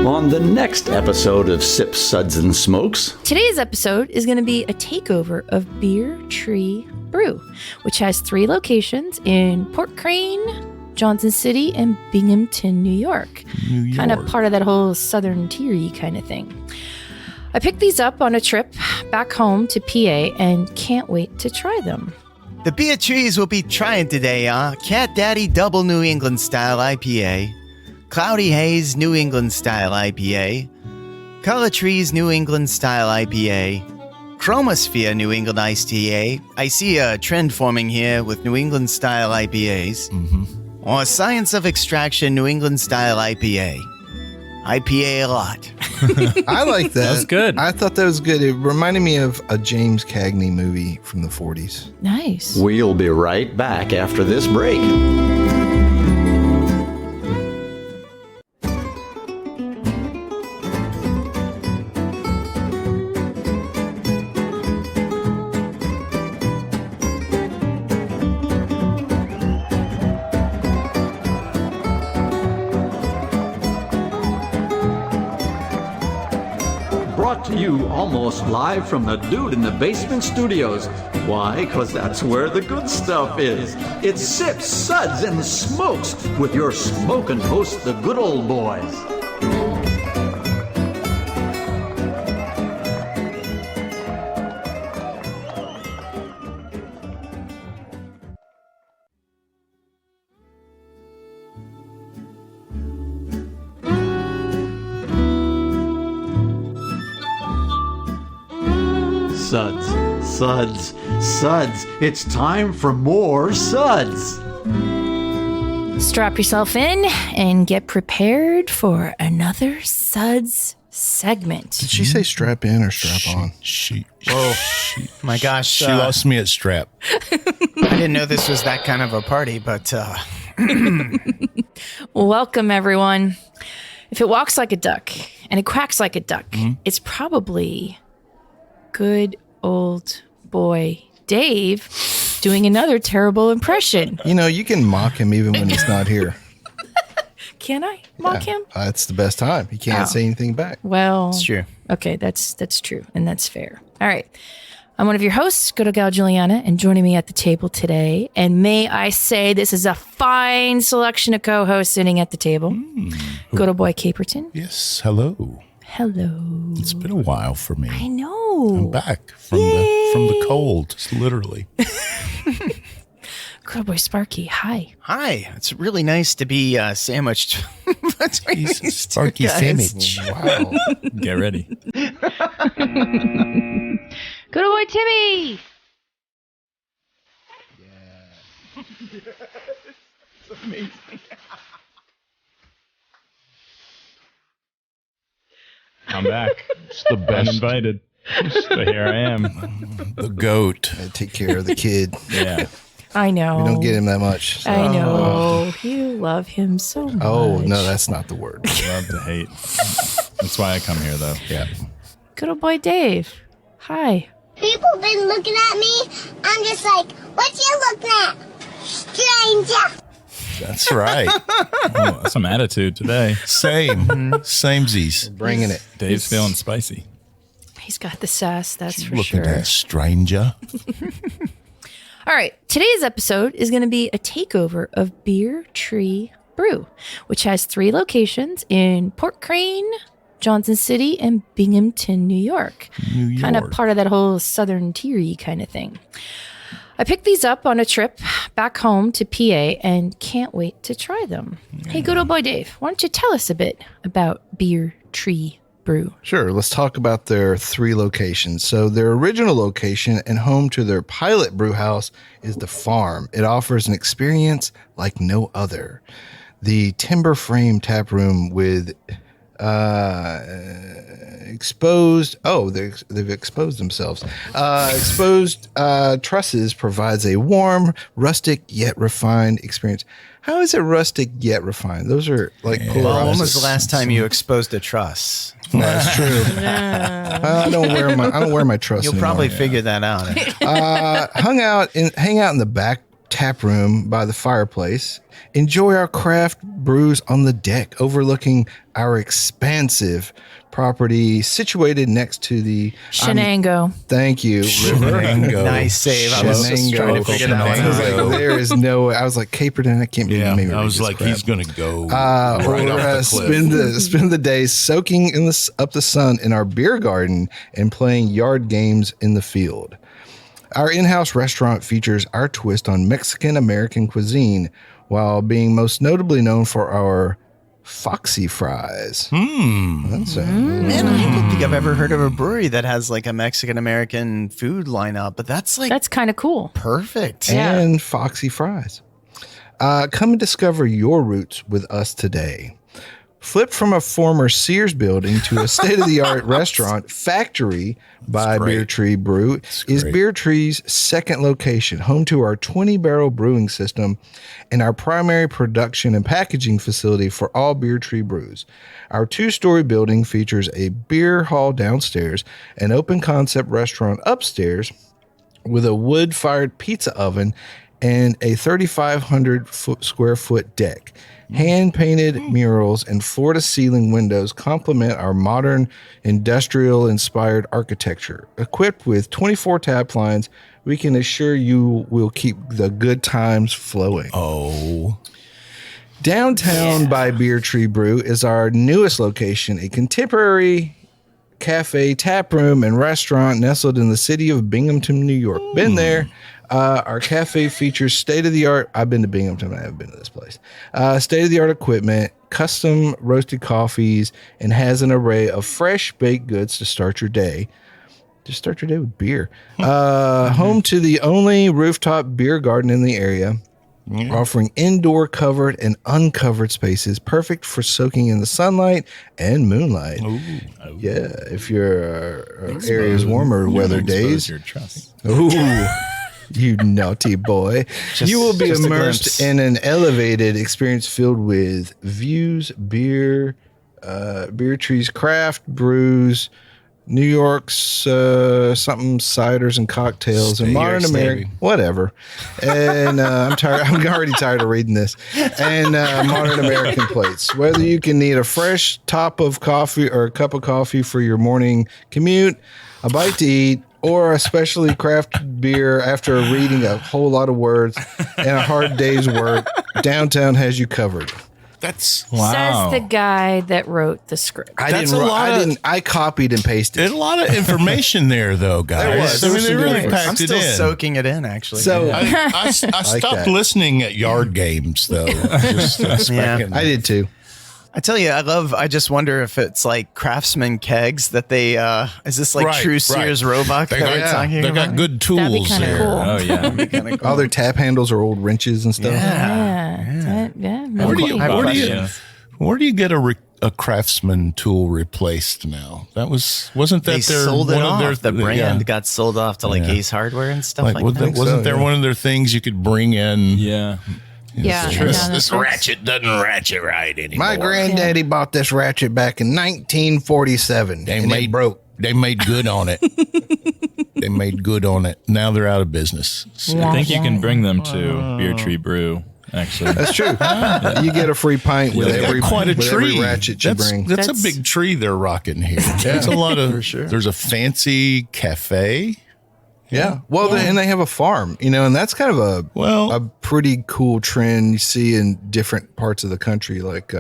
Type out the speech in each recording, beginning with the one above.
on the next episode of Sips, Suds, and Smokes. Today's episode is going to be a takeover of Beer Tree Brew, which has 3 locations in Port Crane, Johnson City, and Binghamton, New York. Kind of part of that whole Southern Tier kind of thing. I picked these up on a trip back home to PA and can't wait to try them. The beer trees we'll be trying today are Cat Daddy Double New England Style IPA, Cloudy Haze New England Style IPA, Color Trees New England Style IPA, Chromosphere New England Iced Tea. I see a trend forming here with New England Style IPAs. Or Science of Extraction New England Style IPA. IPA a lot. I like that. That's good. I thought that was good. It reminded me of a James Cagney movie from the 40s. Nice. We'll be right back after this break. Brought to you almost live from the Dude in the Basement Studios. Why? Because that's where the good stuff is. It's Sips, Suds, and Smokes with your smoking host, the good old boys. Suds, Suds, Suds. It's time for more Suds. Strap yourself in and get prepared for another Suds segment. Did she say strap in or strap on? Whoa. My gosh. She lost me at strap. I didn't know this was that kind of a party, but... Welcome, everyone. If it walks like a duck and it quacks like a duck, it's probably good old boy Dave doing another terrible impression. You know, you can mock him even when he's not here. Can I mock him? It's the best time. He can't say anything back. Well, It's true. Okay, that's true, and that's fair. All right. I'm one of your hosts, good old Gal Juliana, and joining me at the table today, and may I say this is a fine selection of co-hosts sitting at the table. Good old Boy Caperton. Yes, hello. Hello. It's been a while for me. I know. I'm back from the cold, literally. Good old Boy Sparky. Hi. Hi. It's really nice to be sandwiched between these two Sparky guys. sandwich. Wow. Get ready. Good old Boy Timmy. I'm back. It's the I'm best. invited. So here I am. The goat. I take care of the kid. Yeah. I know. We don't get him that much. So. I know. You love him so much. Oh, no, that's not the word. Love to hate. That's why I come here, though. Yeah. Good old Boy Dave. Hi. People been looking at me. I'm just like, what you looking at? Stranger. That's right. Oh, some attitude today. Same. Samesies. Bringing it. Dave's feeling spicy. He's got the sass, that's for Look sure. at that stranger. All right, today's episode is going to be a takeover of Beer Tree Brew, which has 3 locations in Port Crane, Johnson City, and Binghamton, New York. Kind of part of that whole Southern Tier kind of thing. I picked these up on a trip back home to PA and can't wait to try them. Hey, good old boy Dave, why don't you tell us a bit about Beer Tree Brew? Sure. Let's talk about their 3 locations. So their original location and home to their pilot brew house is the farm. It offers an experience like no other. The timber frame tap room with exposed. Oh, they've exposed themselves. Exposed trusses provides a warm, rustic yet refined experience. How is it rustic yet refined? Those are like polar Well, when was opposites. the last time you exposed a truss? That's true. I don't wear my truss You'll anymore. probably figure that out. Hang out in the back tap room by the fireplace. Enjoy our craft brews on the deck overlooking our expansive property situated next to the Shenango. Thank you. Shenango. Nice save. I was just trying to figure that one I was out. like, there is no way. I was like, Caperton, I can't believe Yeah, maybe I was like, he's going to go right off the cliff. spend the day soaking up the sun in our beer garden and playing yard games in the field. Our in-house restaurant features our twist on Mexican-American cuisine while being most notably known for our Foxy fries. That's Man, I don't think I've ever heard of a brewery that has like a Mexican-American food lineup, but that's kind of cool. perfect. Yeah. and Foxy fries. Come and discover your roots with us today. Flipped from a former Sears building to a state-of-the-art restaurant, Factory by Beer Tree Brew is Beer Tree's second location, home to our 20-barrel brewing system and our primary production and packaging facility for all Beer Tree brews. Our two-story building features a beer hall downstairs, an open-concept restaurant upstairs with a wood-fired pizza oven and a 3,500 square foot deck. Hand-painted murals and floor-to-ceiling windows complement our modern, industrial-inspired architecture. Equipped with 24 tap lines, we can assure you will keep the good times flowing. Oh. Downtown by Beer Tree Brew is our newest location, a contemporary cafe, tap room, and restaurant nestled in the city of Binghamton, New York. Been there. Our cafe features state-of-the-art. I've been to Binghamton. I haven't been to this place. State-of-the-art equipment, custom roasted coffees, and has an array of fresh baked goods to start your day. Just start your day with beer. Home to the only rooftop beer garden in the area, offering indoor covered and uncovered spaces, perfect for soaking in the sunlight and moonlight. Yeah, if your area is warmer weather days. Your trust. Ooh. You naughty boy. You will be just a immersed glimpse. in an elevated experience filled with views, beer, Beer Tree's craft brews, New York's something ciders and cocktails, Stay and modern here, American, baby. whatever. And I'm tired. I'm already tired of reading this. And modern American plates. Whether you can need a fresh top of coffee or a cup of coffee for your morning commute, a bite to eat, or a specially crafted beer after reading a whole lot of words and a hard day's work, downtown has you covered. That's Says the guy that wrote the script. I copied and pasted. There's a lot of information there, though, guys. There was I mean, they some really difference. packed I'm it still in. soaking it in, actually. So I stopped that. listening at yard games, though. Just expecting- I did too. I tell you, I just wonder if it's like Craftsman kegs that they, is this like Right, true Sears right. Roebuck They that got, we're talking they about? got good That'd be tools kinda there. cool. Oh, yeah. All their tap handles are old wrenches and stuff. Yeah. Where do you, About where do that, you, yeah. where do you get a Craftsman tool replaced now? Wasn't that They their sold it one of off. their The brand yeah. got sold off to like Yeah. Ace Hardware and stuff like that. Wasn't there one of their things you could bring in? Yeah. Yeah. This ratchet doesn't ratchet right anymore. My granddaddy bought this ratchet back in 1947. They and made it broke. They made good on it. They made good on it. Now they're out of business. So- I think you can bring them to Beer Tree Brew, actually. That's true. You get a free pint with They've got every quite a with tree. every ratchet you bring. That's a That's- big tree they're rocking here. It's a lot of. There's a fancy cafe. Yeah. Well, and they have a farm, and that's kind of a pretty cool trend you see in different parts of the country. Like,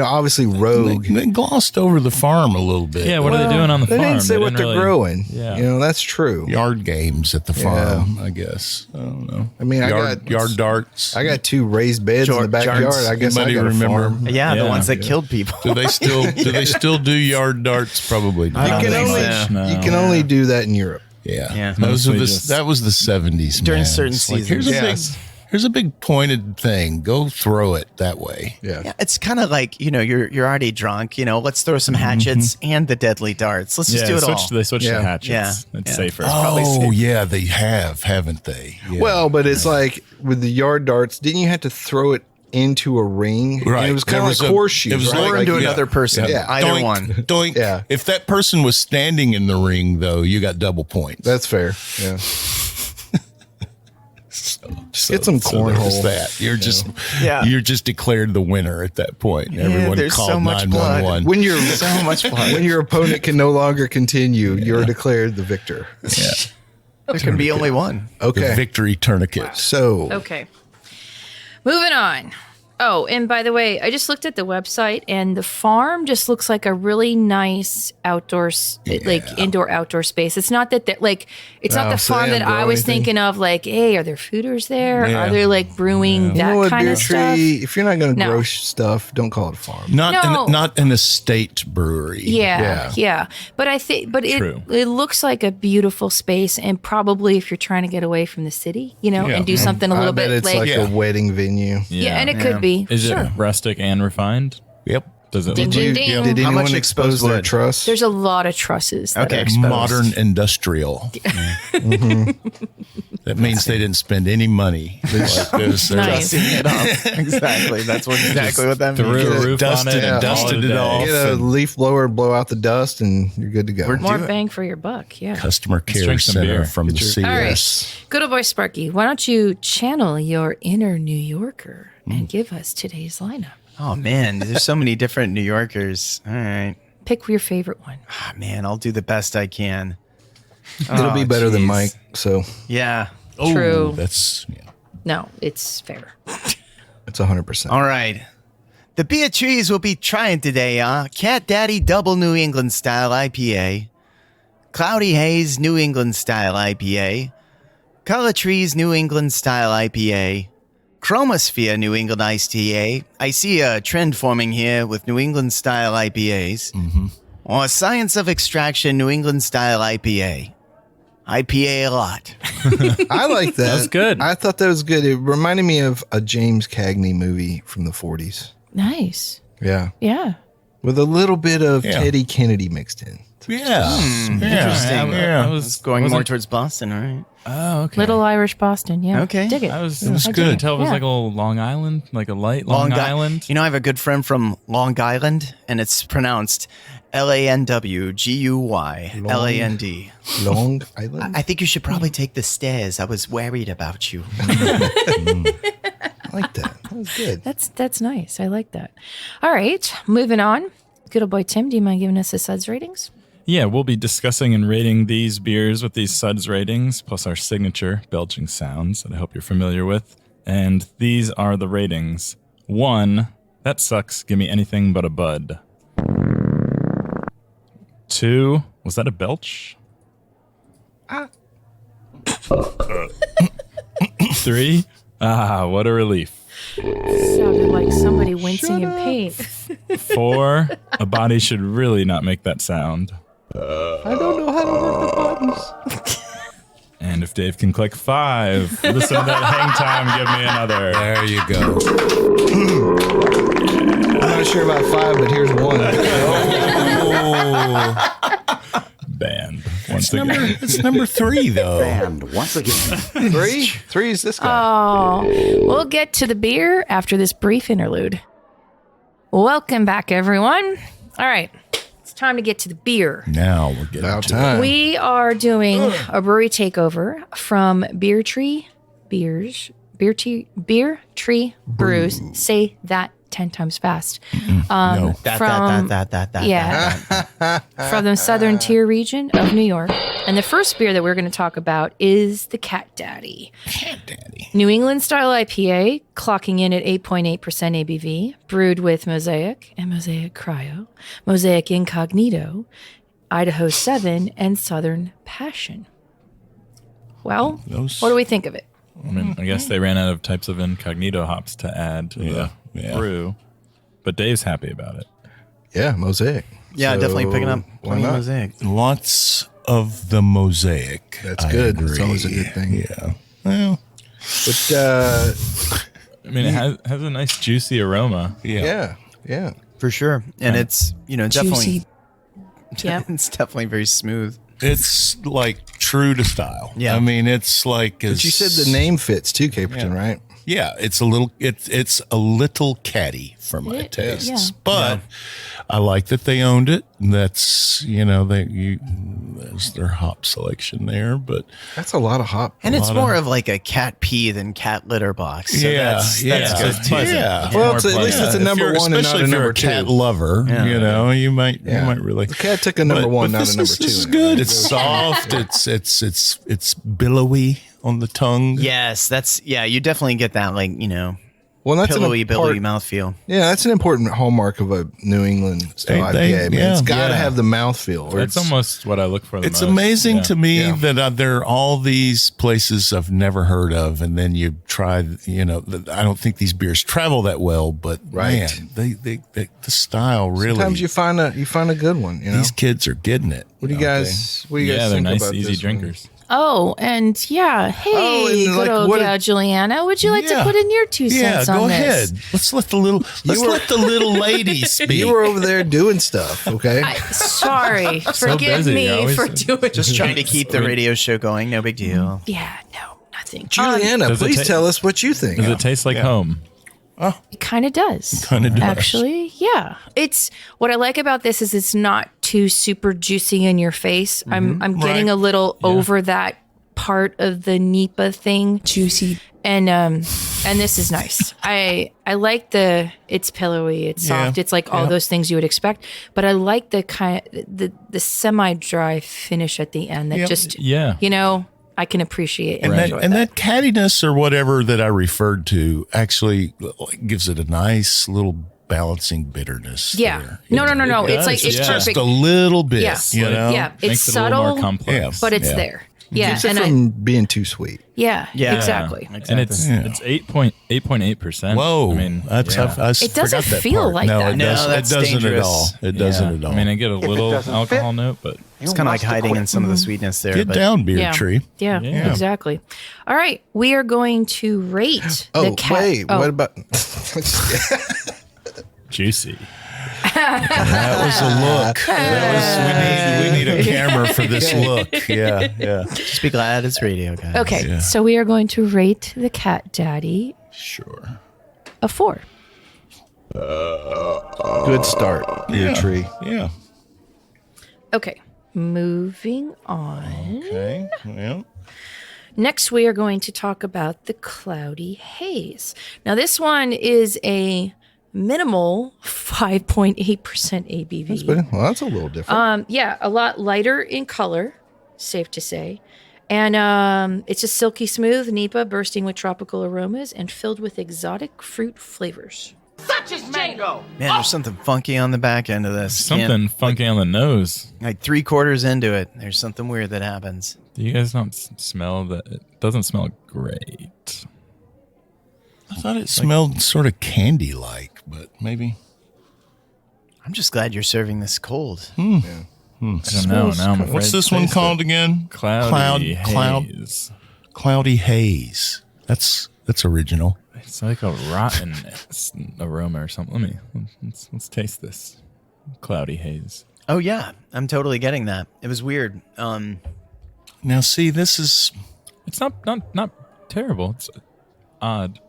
obviously Rogue. They glossed over the farm a little bit. Yeah, what are they doing on the They farm? didn't say what they're really- growing. Yeah. That's true. Yard games at the farm, I guess. I don't know. I mean, yard darts. I got 2 raised beds in the backyard. Yards. I guess Anybody I got remember? a farm. Yeah, the Yeah. ones that killed people. Do they still do yard darts? Probably not. don't You can think only so. you can only do that in Europe. Yeah. Mostly just- That was the 70s. During man. certain It's like, seasons. Here's a big pointed thing. Go throw it that way. Yeah. Yeah, it's kind of like, you're already drunk, let's throw some hatchets and the deadly darts. Let's just Yeah, do it all. they switched Yeah. to hatchets. Yeah. It's Yeah. safer. Oh, yeah, they haven't they? Yeah. Well, but it's like with the yard darts, didn't you have to throw it into a ring? Right. And it was kind of There like was horseshoes. it was right? Or into Like, another person. Yeah. Either Doink, one. Doink. Yeah. If that person was standing in the ring, though, you got double points. That's fair. Yeah. Just get some cornhole. There's that. You're just declared the winner at that point. Everyone there's called so much 911. blood. When you're So much blood. when your opponent can no longer continue, you're declared the victor. Yeah. There can be only one. The Okay. victory tourniquet. So Okay. Moving on. Oh, and by the way, I just looked at the website, and the farm just looks like a really nice indoor outdoor space. It's not that it's not the so farm they that don't I grow was anything? thinking of. Like, hey, are there fooders there? Yeah. Are there like brewing you know that what, kind Beer of stuff? Tree, if you're not going to No. grow stuff, don't call it a farm. No. Not an estate brewery. Yeah. But True. it looks like a beautiful space, and probably if you're trying to get away from the city, and do something a little I bet bit it's like Yeah. a wedding venue. yeah, and it could be. Is Sure. it rustic and refined? Yep. Does it Ding, look ding, like ding. Did How anyone much expose exposed their wood? truss? There's a lot of trusses. That Okay. are exposed. Modern industrial. That means they didn't spend any money. Like this. Nice. Dusting it up. Exactly. That's exactly what that means. threw a roof Dusted on it and and dusted called it a off. day? Get a leaf blower, blow out the dust, and you're good to go. More Do it. bang for your buck. Yeah. Customer care drink some center beer. from the CS. All right. Good old boy Sparky, why don't you channel your inner New Yorker and give us today's lineup? Oh, man. There's so many different New Yorkers. All right. Pick your favorite one. Ah, man, I'll do the best I can. It'll be better than geez. Mike. So Yeah. True. That's No, it's fair. it's 100%. All right. The beer trees will be trying today are Cat Daddy Double New England Style IPA, Cloudy Haze New England Style IPA, Color Trees New England Style IPA, Chromosphere New England Iced TA. I see a trend forming here with New England Style IPAs. Or Science of Extraction New England Style IPA. IPA a lot. I like that. That's good. I thought that was good. It reminded me of a James Cagney movie from the 40s. Nice. Yeah. Yeah. With a little bit of Yeah. Teddy Kennedy mixed in. Interesting. I was Going more wasn't- towards Boston, all right? Oh, okay. Little Irish Boston. Yeah. Okay. Dig it. I was I dig good. it. Tell it was Yeah. like a little Long Island, like a light Long Island. You know, I have a good friend from Long Island, and it's pronounced LANWGUYLAND. Long Island? I think you should probably take the stairs. I was worried about you. I like that. That was good. That's nice. I like that. All right. Moving on. Good old boy Tim, do you mind giving us the SUDS ratings? Yeah, we'll be discussing and rating these beers with these SUDS ratings, plus our signature belching sounds that I hope you're familiar with. And these are the ratings. 1, that sucks. Give me anything but a bud. 2, was that a belch? 3, what a relief. Sounded like somebody wincing in pain. 4, a body should really not make that sound. I don't know how to work the buttons. And if Dave can click 5, listen to that hang time, give me another. There you go. I'm not sure about 5, but here's 1. Banned once again. It's number 3, though. And once again, 3? 3 is this guy. Oh, we'll get to the beer after this brief interlude. Welcome back, everyone. All right, it's time to get to the beer. Now we're getting About to time. We are doing a brewery takeover from Beer Tree Brews. Say that 10 times fast. No. From the southern tier region of New York. And the first beer that we're going to talk about is the Cat Daddy. Cat Daddy. New England style IPA, clocking in at 8.8% ABV, brewed with Mosaic and Mosaic Cryo, Mosaic Incognito, Idaho 7, and Southern Passion. Well, Those- what do we think of it? I mean, I guess they ran out of types of incognito hops to add to the brew, but Dave's happy about it. Yeah, Mosaic. Yeah, So, definitely picking up why plenty of not? Mosaic. Lots of the mosaic. That's I good. agree. It's always a good thing. Yeah. Well, But I mean, it has a nice juicy aroma. yeah. yeah. For sure. And it's, definitely, Yep. it's definitely very smooth. It's like true to style. Yeah. I mean, it's like. But you said the name fits too, Caperton, right? Yeah, it's a little catty for my tastes, yeah. but I like that they owned it. That's there's their hop selection there, but That's a lot of hop. And it's more of like a cat pee than cat litter box. So that's good too. Yeah. Well, at least it's a number one and not a number two. Especially if you're a cat lover, you might really. The cat took a number one, not a number two. This is good. It's soft. It's billowy on the tongue. Yes, you definitely get that Well, that's pillowy, an billowy important, mouthfeel. yeah, that's an important hallmark of a New England style IPA. I mean, it's got to have the mouthfeel. That's almost what I look for the It's most. amazing to me that there are all these places I've never heard of, and then you try. I don't think these beers travel that well, but man, they the style really. Sometimes you find a good one. These kids are getting it. What do you guys? What do you guys they're think nice, about east this drinkers. Oh, and hey, and good old Gal Juliana, would you like to put in your 2 cents on go this? ahead. Let's let the little ladies speak. You were over there doing stuff, okay? Sorry, forgive busy, me for doing. Just trying to keep the radio show going. No big deal. Yeah, no, nothing. Juliana, Does it please ta- tell us what you think. Does it taste like home? It kind of does. Kinda does. Actually, yeah. It's what I like about this is it's not too super juicy in your face. I'm getting a little over that part of the NEIPA thing. Juicy. And this is nice. I like it's pillowy, it's soft, it's like all those things you would expect. But I like the semi-dry finish at the end that I can appreciate and enjoy that cattiness or whatever that I referred to actually gives it a nice little balancing bitterness. Yeah. there. No. It's like it's just perfect. a little bit. Yeah. Yeah. It's Makes it a subtle, little more complex. but it's there. Yeah, Keeps it from being too sweet. Yeah, exactly. And it's 8.8%. Whoa, I mean, I It doesn't forgot that feel part. like no, that. It No, doesn't. that's It doesn't at dangerous. all. It doesn't at all. I mean, I get a little alcohol note, but It's kind of like hiding in some of the sweetness there. Get but down, Beer Yeah. Tree. Yeah, Yeah. exactly. All right, we are going to rate the Oh, cat. wait. Oh, What about? juicy. That was a look. We need a camera for this look. Yeah. Just be glad it's radio, guys. okay, so we are going to rate the Cat Daddy Sure. a 4. Good start, Beer Tree. Yeah. Okay, moving on. Okay. Well. Next, we are going to talk about the Cloudy Haze. Now, this one is a minimal 5.8% ABV. Well, that's a little different. Yeah, a lot lighter in color, safe to say. And it's a silky smooth NEIPA bursting with tropical aromas and filled with exotic fruit flavors. Man, there's something funky on the back end of this. Something funky on the nose. Like 3/4 into it, there's something weird that happens. Do you guys not smell that? It doesn't smell great. I thought it smelled sort of candy-like, but maybe. I'm just glad you're serving this cold. I don't know. Now I'm afraid What's to this one taste called it. again? Cloudy Haze. Cloudy Haze. That's original. It's like a rotten aroma or something. Let's taste this. Cloudy Haze. Oh yeah, I'm totally getting that. It was weird. Now, see, this is It's not terrible. It's odd.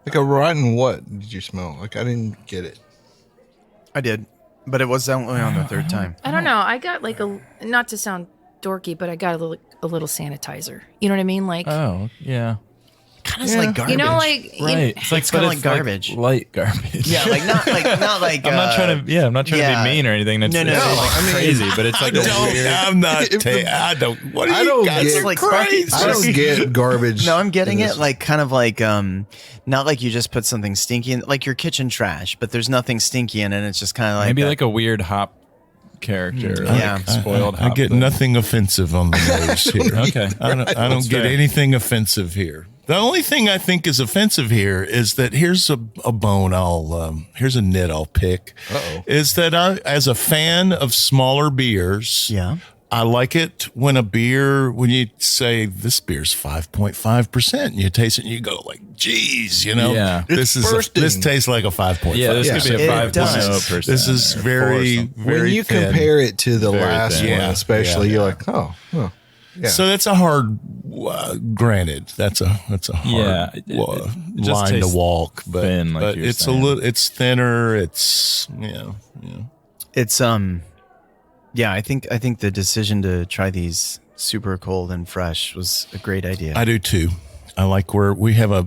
Like a rotten what did you smell? Like I didn't get it. I did, but it was only on the third time. I don't know. I got like not to sound dorky, but I got a little sanitizer. You know what I mean? Like, Oh yeah. Kind of like garbage. you know, like Right. It's kind of like garbage. light garbage. Yeah, not like. I'm not trying to. Yeah, I'm not trying yeah. to be mean or anything. It's, No. it's like I mean, crazy, but it's like a weird. I'm not. I don't. What do I you don't guys get- are like crazy? I don't get garbage. No, I'm getting in it this. like kind of like not like you just put something stinky in, like your kitchen trash, but there's nothing stinky in it. It's just kind of like Maybe that. like a weird hop character. Yeah. Like spoiled I hop. get thing. nothing offensive on the nose here. Okay. I don't get fair. anything offensive here. The only thing I think is offensive here is that here's a bone here's a nit I'll pick. Is that I, as a fan of smaller beers, Yeah. I like it when you say this beer's 5.5% and you taste it and you go like, geez, Yeah. this bursting. this tastes like a 5.5. Yeah, this could be a It does. 5.0%. This is or very, something. very when you thin. compare it to the Very last thin. one, Yeah, especially, yeah, you're yeah. like, oh, huh. Yeah. So that's a hard Granted, that's a hard it just line to tastes walk, but, thin, like but you're it's saying. it's thinner. It's It's yeah, I think the decision to try these super cold and fresh was a great idea. I do too. I like where we have a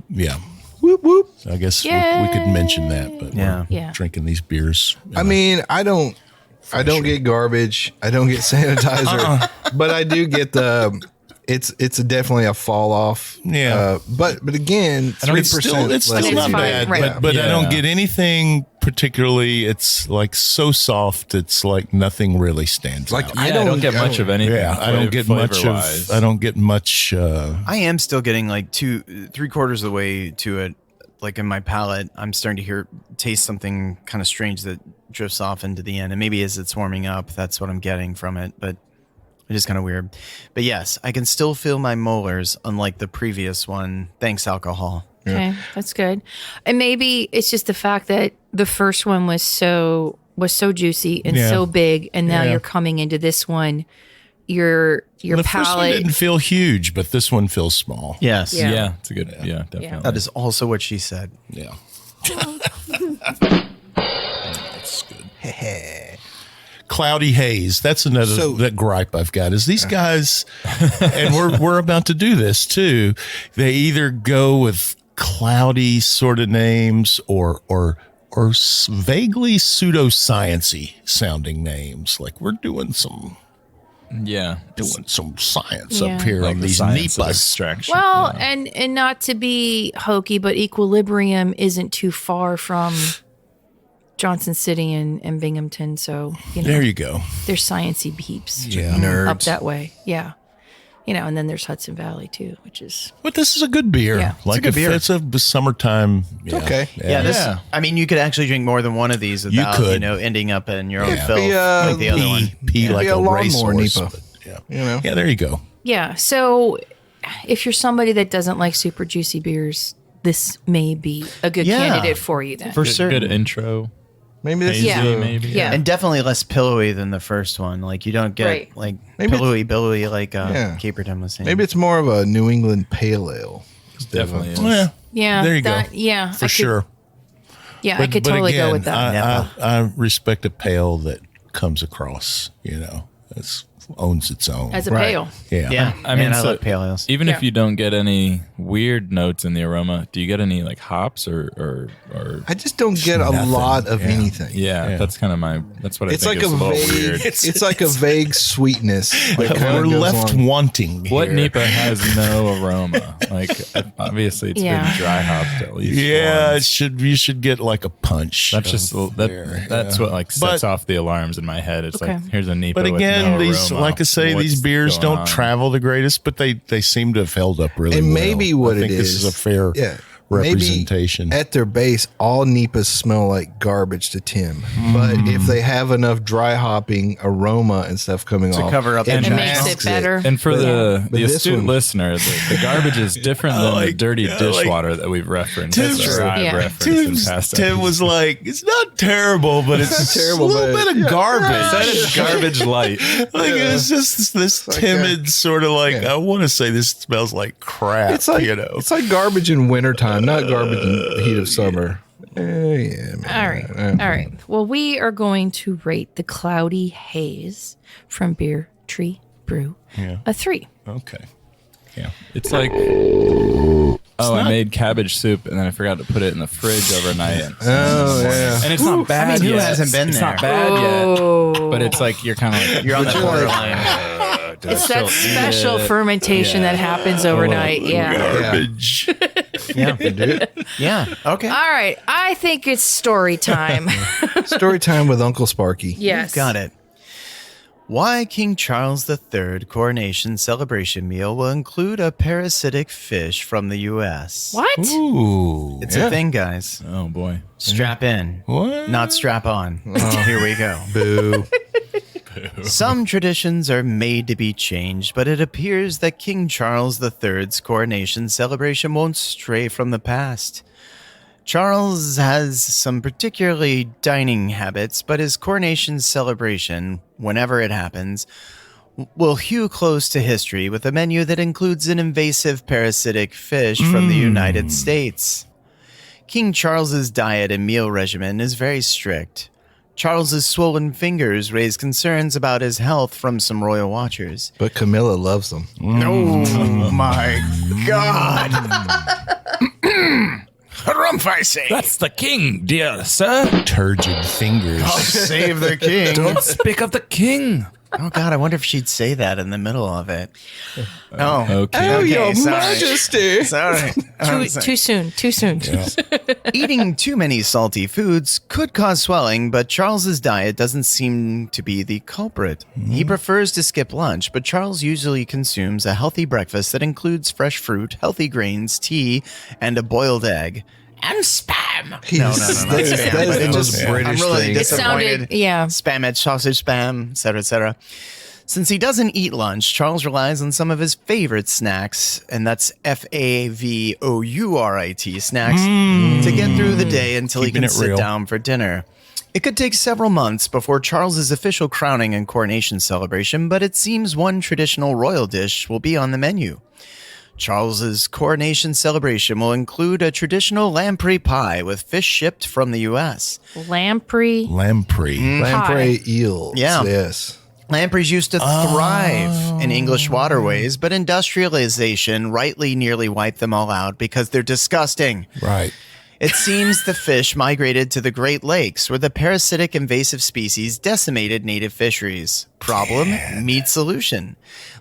whoop whoop. I guess we could mention that, but Yeah. we're drinking these beers. I mean, I don't get garbage. I don't get sanitizer, but I do get the. It's definitely a fall off. Yeah. But again, 3%. It's still not fine, bad, right. but I don't Yeah. get anything particularly. It's like so soft. It's like nothing really stands Like, out. I don't get much of anything. Yeah, I don't get much flavor-wise. of. I don't get much. I am still getting like 3/4 of the way to it. Like in my palate, I'm starting to taste something kind of strange that drifts off into the end. And maybe as it's warming up, that's what I'm getting from it. But it is kind of weird. But yes, I can still feel my molars, unlike the previous one. Thanks, alcohol. Okay, that's good. And maybe it's just the fact that the first one was so juicy and Yeah. so big, and now Yeah. you're coming into this one. Your the first one palate. didn't feel huge, but this one feels small. Yes. Yeah. Yeah, it's a good. Yeah, definitely. That is also what she said. Yeah. That's good. Cloudy haze. That's another that gripe I've got is these guys, and we're about to do this too. They either go with cloudy sort of names or vaguely pseudoscience-y sounding names. Like we're doing some science Yeah. up here Like on the these science of NEIPAs. extraction. Well, and not to be hokey, but Equilibrium isn't too far from Johnson City and Binghamton, so There you go. there's sciencey peeps Nerds. up that way. Yeah. And then there's Hudson Valley too, which is But this is a good beer. Yeah, like good beer. It's a summertime. Yeah. okay. Yeah, I mean, you could actually drink more than one of these without, could. ending up in your own Yeah. filth like the other one. Pee like Be a a lawnmower racehorse. NEIPA. but Yeah. You know? Yeah, there you go. yeah. So if you're somebody that doesn't like super juicy beers, this may be a good Yeah. candidate for you then. For good certain. intro. Maybe this Hazy, is Yeah. maybe. Yeah. And definitely less pillowy than the first one. Like you don't get Right. like Maybe pillowy, billowy like Yeah. Caperton was saying. maybe it's more of a New England pale ale. Definitely is. Yeah. Yeah. There you that- go. Yeah. For I could- sure. Yeah, I could totally go with that. I respect a pale that comes across, it's owns its own. As a Right. pale. yeah. yeah, I mean, I so like pale ales. Even Yeah. if you don't get any weird notes in the aroma, do you get any like hops or I just don't get a Nothing. lot of Yeah. anything. yeah, that's kind of that's what I It's think like is a a little vague. weird. It's like a vague sweetness. Like kinda We're goes left on. wanting. What here. NEIPA has no aroma? Like obviously it's Yeah. been dry hopped at least. Yeah, once. you should get like a punch. That's just of beer, that's yeah. what like sets But- off the alarms in my head. It's Okay. like here's a NEIPA. But with again, no these aroma. like I say, What's these beers going don't on? travel the greatest, but they seem to have held up really And well. maybe what I think it this is, is a fair yeah, representation. Maybe at their base, all NEIPAs smell like garbage to Tim. But if they have enough dry hopping aroma and stuff coming To off, cover up the It makes masks it better. And for But the this astute one- listener, the garbage is different than the dirty dishwater that we've referenced. Tim's- or I've Yeah. referenced in past Tim was like, it's not terrible, but it's terrible, a little but- bit of garbage. That is garbage light. Like it was just this timid sort of like yeah. I want to say this smells like crap. it's like it's like garbage in wintertime, not garbage in the heat of summer. Yeah, man. All right. All right. Well, we are going to rate the Cloudy Haze from Beer Tree Brew a 3. Okay. Yeah, it's like I made cabbage soup and then I forgot to put it in the fridge overnight. Oh yeah. And it's not bad who yet. hasn't been It's there? not bad yet, but it's like you're kind of like You're on the borderline. It's that special fermentation that happens overnight. Yeah. Garbage. Yeah. Yeah. Okay. All right. I think it's story time. Story time with Uncle Sparky. Yes. Got it. Why King Charles III coronation celebration meal will include a parasitic fish from the U.S. What? Ooh. It's a thing, guys. oh boy. Strap in. What? Not strap on. Here we go. Boo. Some traditions are made to be changed, but it appears that King Charles III's coronation celebration won't stray from the past. Charles has some particularly dining habits, but his coronation celebration, whenever it happens, We'll hew close to history with a menu that includes an invasive parasitic fish from the United States. King Charles's diet and meal regimen is very strict. Charles's swollen fingers raise concerns about his health from some royal watchers. But Camilla loves them. Oh my God! Harumph, I say! That's the king, dear sir. Turgid fingers. I'll save the king. Don't speak of the king. Oh God, I wonder if she'd say that in the middle of it. Oh, Okay. okay, sorry. Majesty. Sorry. Too soon. Too soon. Eating too many salty foods could cause swelling, but Charles's diet doesn't seem to be the culprit. He prefers to skip lunch, but Charles usually consumes a healthy breakfast that includes fresh fruit, healthy grains, tea, and a boiled egg. And spam. No. That But is it the just- most British I'm really thing. It sounded, disappointed. yeah. Spam it, sausage spam, etc., etc. Since he doesn't eat lunch, Charles relies on some of his favorite snacks, and that's FAVOURIT snacks, to get through the day until Keeping he it can sit real. down for dinner. It could take several months before Charles's official crowning and coronation celebration, but it seems one traditional royal dish will be on the menu. Charles's coronation celebration will include a traditional lamprey pie with fish shipped from the U.S. Lamprey. Lamprey. Lamprey eels. Yeah. Yes. Lampreys used to thrive in English waterways, but industrialization rightly nearly wiped them all out because they're disgusting. Right. It seems the fish migrated to the Great Lakes, where the parasitic invasive species decimated native fisheries. Problem, meat solution.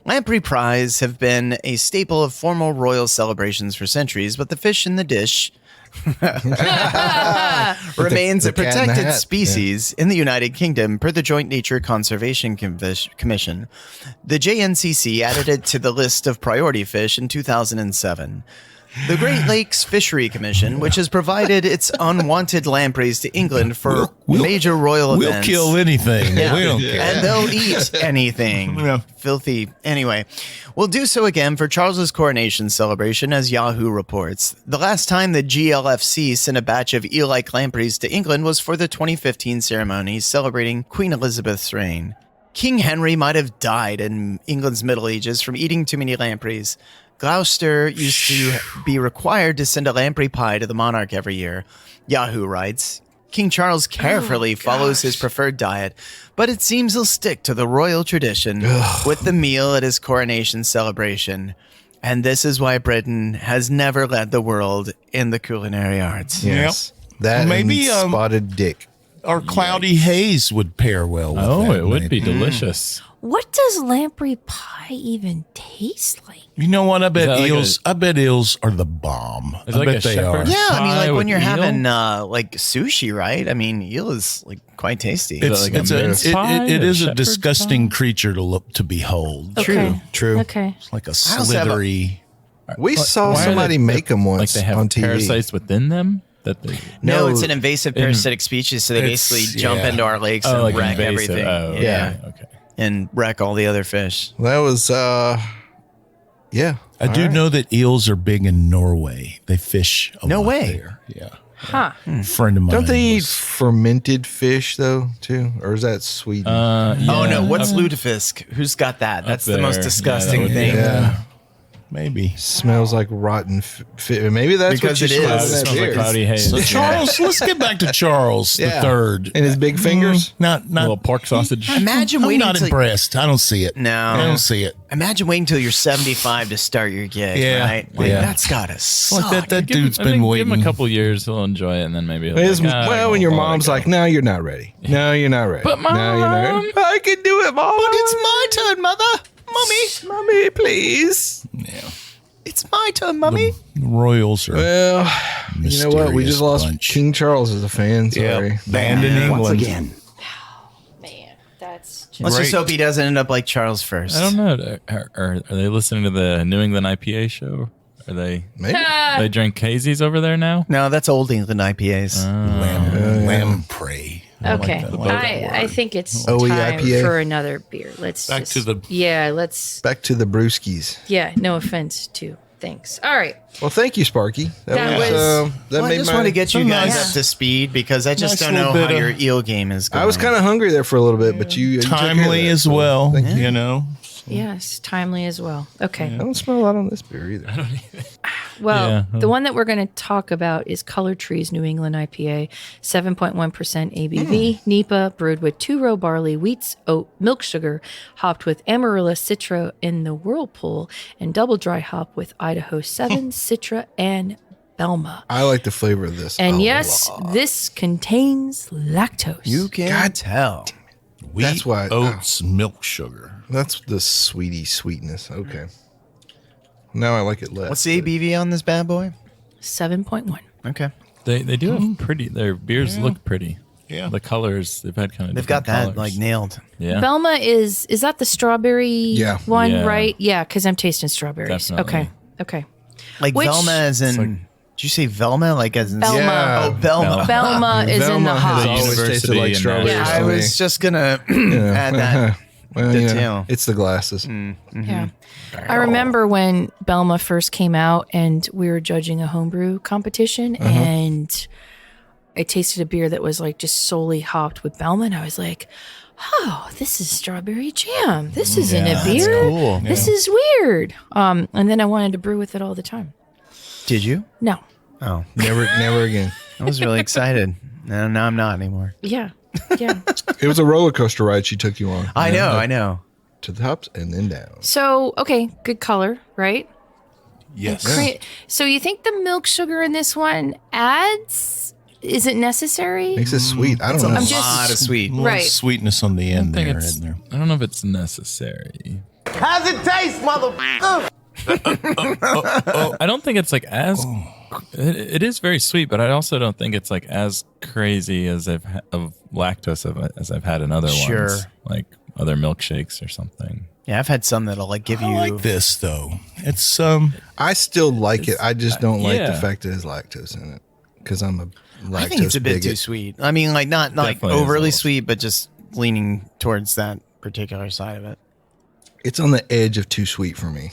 Lamprey pies have been a staple of formal royal celebrations for centuries, but the fish in the dish remains the a cat in the protected hat. species in the United Kingdom per the Joint Nature Conservation Commission. The JNCC added it to the list of priority fish in 2007. The Great Lakes Fishery Commission, which has provided its unwanted lampreys to England for major royal We'll events. kill anything. Yeah. We don't care. And they'll eat anything. Yeah. Filthy. Anyway, we'll do so again for Charles's coronation celebration, as Yahoo reports. The last time the GLFC sent a batch of eel-like lampreys to England was for the 2015 ceremony celebrating Queen Elizabeth's reign. King Henry might have died in England's Middle Ages from eating too many lampreys. Gloucester used to be required to send a lamprey pie to the monarch every year. Yahoo writes, King Charles carefully follows his preferred diet, but it seems he'll stick to the royal tradition with the meal at his coronation celebration. And this is why Britain has never led the world in the culinary arts. Yes. That Maybe, and spotted dick. Our cloudy haze would pair well with that. Oh, it would be maybe. delicious. What does lamprey pie even taste like? You know what? I bet that like eels. I bet eels are the bomb. Is it I like bet a they are. shepherd's Yeah, I mean, pie like when with you're eel? having like sushi, right? I mean, eel is like quite tasty. Is it like a mince pie it or is a shepherd's disgusting pie? creature to look to behold. Okay. True. Okay. It's like a also have a- slithery. We saw Why are somebody they- make them Like once they have on TV. parasites within them that they. No, No, it's an invasive parasitic species, so they it's- basically jump yeah. into our lakes Oh, and like wreck invasive. everything. Oh, yeah. Okay. And wreck all the other fish. That was, yeah. I do know that eels are big in Norway. They fish. No lot way. There. Yeah. Huh. A friend of mine. Don't they eat was- fermented fish, though, too? Or is that Sweden? Oh Yeah. no, what's lutefisk? Who's got that? That's the most there. Yeah, disgusting that would be- thing. yeah. Maybe. Smells like rotten fish. Maybe that's Because what you it smell is. in It that smells like beer. cloudy haze. So Charles, let's get back to Charles the Yeah. Third. And his big fingers? Not little pork sausage. Imagine I'm waiting not till impressed. I don't see it. No. I don't see it. Imagine waiting till you're 75 to start your gig, Yeah. right? Like, Yeah. that's gotta suck. Like that Give him- dude's I think been Give waiting. him a couple years, he'll enjoy it, and then maybe he'll. His- be like, "Ah, well, when your mom's like, no, you're not ready. No, you're not ready. But no, you're not ready. I can do it, Mom. But it's my turn, Mother. Mommy, please. It's my turn, Mummy. The Royals are Well, you know what? We mysterious just lost bunch. King Charles as a fan. Sorry. banned in England. Man, that's just. Let's just Great. hope he doesn't end up like Charles first. I don't know. Are they listening to the New England IPA show? Are they? Maybe. They drink hazies over there now. No, that's old England IPAs. Lamprey. Okay, that I think it's OE time IPA. for another beer. Let's Back just, to the- let's Back to the brewskis. no offense to thanks. All right, Well, thank you, Sparky. That was- that Well, I made just my. want to get you guys nice- up to speed because I just Nice don't know little how bit your of- eel game is going. I was kind of hungry there for a little bit, but you took care of Timely that, as so well. thank you. You know. Yes, timely as well. Okay. I don't smell a lot on this beer either. Well, Yeah. the one that we're going to talk about is Color Trees New England IPA, 7.1% ABV, NEIPA, brewed with 2-row barley, wheats, oat, milk sugar, hopped with Amarillo, Citra in the Whirlpool, and double dry hop with Idaho 7, Citra and Belma. I like the flavor of this. And a yes, lot. this contains lactose. You can tell. Wheat, That's why- oats, milk sugar. That's the sweetie sweetness. Okay. Now I like it less. What's the ABV on this bad boy? 7.1. Okay. They do have pretty. Their beers look pretty. Yeah. The colors they've had kind of. They've got that colors. like nailed. Yeah. Belma is that the strawberry one, Yeah. right? Yeah, because I'm tasting strawberries. Definitely. Okay. Like Which- Velma as in. like- did you say Velma? Like as in. Belma. Yeah. Oh, Belma. Belma is in the Velma has hops. always tasted University like and strawberries. Yeah. I to me. was just gonna add that. Well, detail. it's the glasses. Yeah. I remember when Belma first came out and we were judging a homebrew competition and I tasted a beer that was like just solely hopped with Belma and I was like, oh, this is strawberry jam. This isn't a beer. That's cool. This is weird. And then I wanted to brew with it all the time. Did you? No. Oh, Never again. I was really excited. No, now I'm not anymore. Yeah. Yeah. It was a roller coaster ride she took you on. I know. To the tops and then down. So, okay, good color, right? Yes. So you think the milk sugar in this one adds? Is it necessary? Makes it sweet. I don't know. I'm A just- lot of sweet. A little Right. sweetness on the end I think there, it's. isn't there? I don't know if it's necessary. How's it taste, motherfucker? I don't think it's like as. It is very sweet, but I also don't think it's like as crazy as of lactose as I've had in other Sure. ones, like other milkshakes or something. Yeah, I've had some that'll like give you. I like this though. It's I still like it. I just don't like the yeah. fact that there's lactose in it because I'm a lactose I think it's a bit bigot. too sweet. I mean, like not like Definitely is a overly little- sweet, but just leaning towards that particular side of it. It's on the edge of too sweet for me.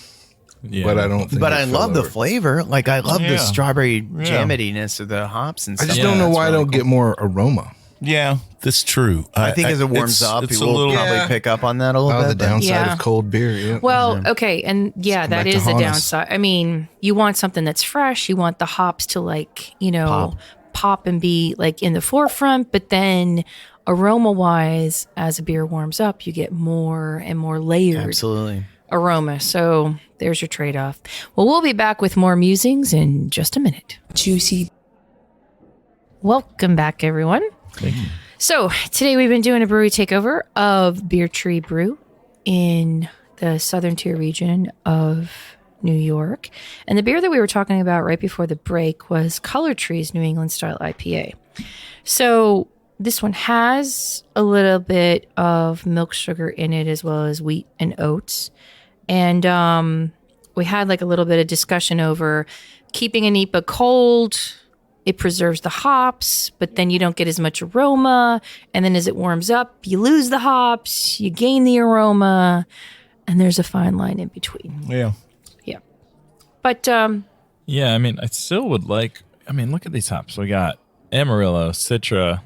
Yeah. But I don't think But it I fell love the over. flavor. Like I love the Yeah. strawberry Yeah. jamminess of the hops and I stuff. just Yeah, don't know that's why I really don't get more aroma. yeah, that's true. I think as it warms up, it's you a will little. probably Yeah. pick up on that a little Oh, bit. the but- downside Yeah. of cold beer. Yeah. Well, okay, and yeah, come that back to is a haunt us. downside. I mean, you want something that's fresh. You want the hops to like, pop and be like in the forefront, but then aroma wise, as a beer warms up, you get more and more layered Absolutely. aroma. So there's your trade-off. Well, we'll be back with more musings in just a minute. Juicy. Welcome back, everyone. So today we've been doing a brewery takeover of Beer Tree Brew in the southern tier region of New York. And the beer that we were talking about right before the break was Color Trees New England Style IPA. So this one has a little bit of milk sugar in it as well as wheat and oats. And we had like a little bit of discussion over keeping a NEIPA cold. It preserves the hops, but then you don't get as much aroma. And then as it warms up, you lose the hops, you gain the aroma, and there's a fine line in between. Yeah. Yeah. But Yeah, I mean, I still would like. I mean, look at these hops. We got Amarillo, Citra,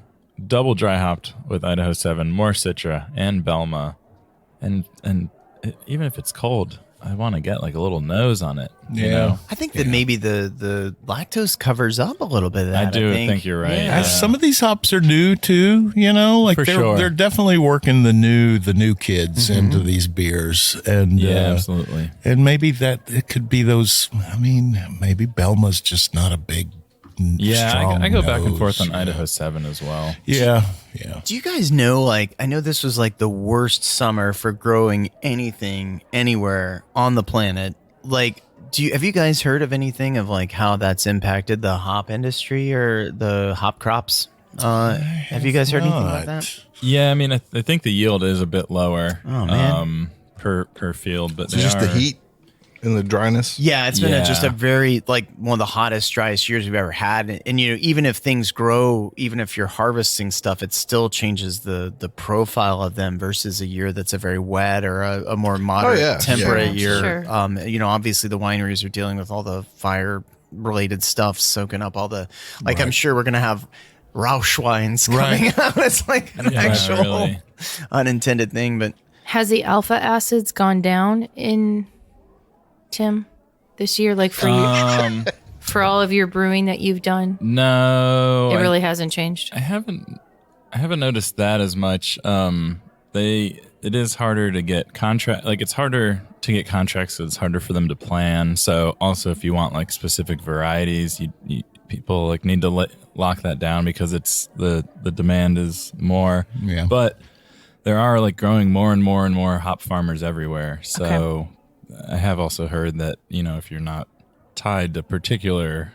double dry hopped with Idaho 7, more Citra and Belma, and even if it's cold, I want to get like a little nose on it. You Yeah. know? I think that maybe the lactose covers up a little bit of that. I do think you're right. Yeah. Yeah. Some of these hops are new too, like For they're sure. they're definitely working the new kids into these beers, and Yeah, absolutely. and maybe that it could be those. I mean, maybe Belma's just not a big. Yeah, strong I go back and nose. forth on Idaho 7 as well. Yeah. Do you guys know, like, I know this was like the worst summer for growing anything anywhere on the planet. Like, have you guys heard of anything of like how that's impacted the hop industry or the hop crops? Have you guys heard anything about that? Yeah, I mean, I think the yield is a bit lower. Oh, man. Per field, but Is it just the heat and the dryness? Yeah, it's been just a Yeah. very, like, one of the hottest, driest years we've ever had. And, even if things grow, even if you're harvesting stuff, it still changes the profile of them versus a year that's a very wet or a more moderate yeah. temperate Sure, year. sure. Obviously the wineries are dealing with all the fire-related stuff, soaking up all the, like, I'm sure we're going to have Rausch wines coming out. It's like an Yeah, actual really. unintended thing, but Has the alpha acids gone down in Tim this year? Like for you, for all of your brewing that you've done? No, It really hasn't changed. I haven't noticed that as much. It is harder to get contract. Like it's harder to get contracts, so it's harder for them to plan. So also, if you want like specific varieties, people like need to lock that down because it's the demand is more. Yeah. But there are like growing more and more and more hop farmers everywhere. So I have also heard that, if you're not tied to particular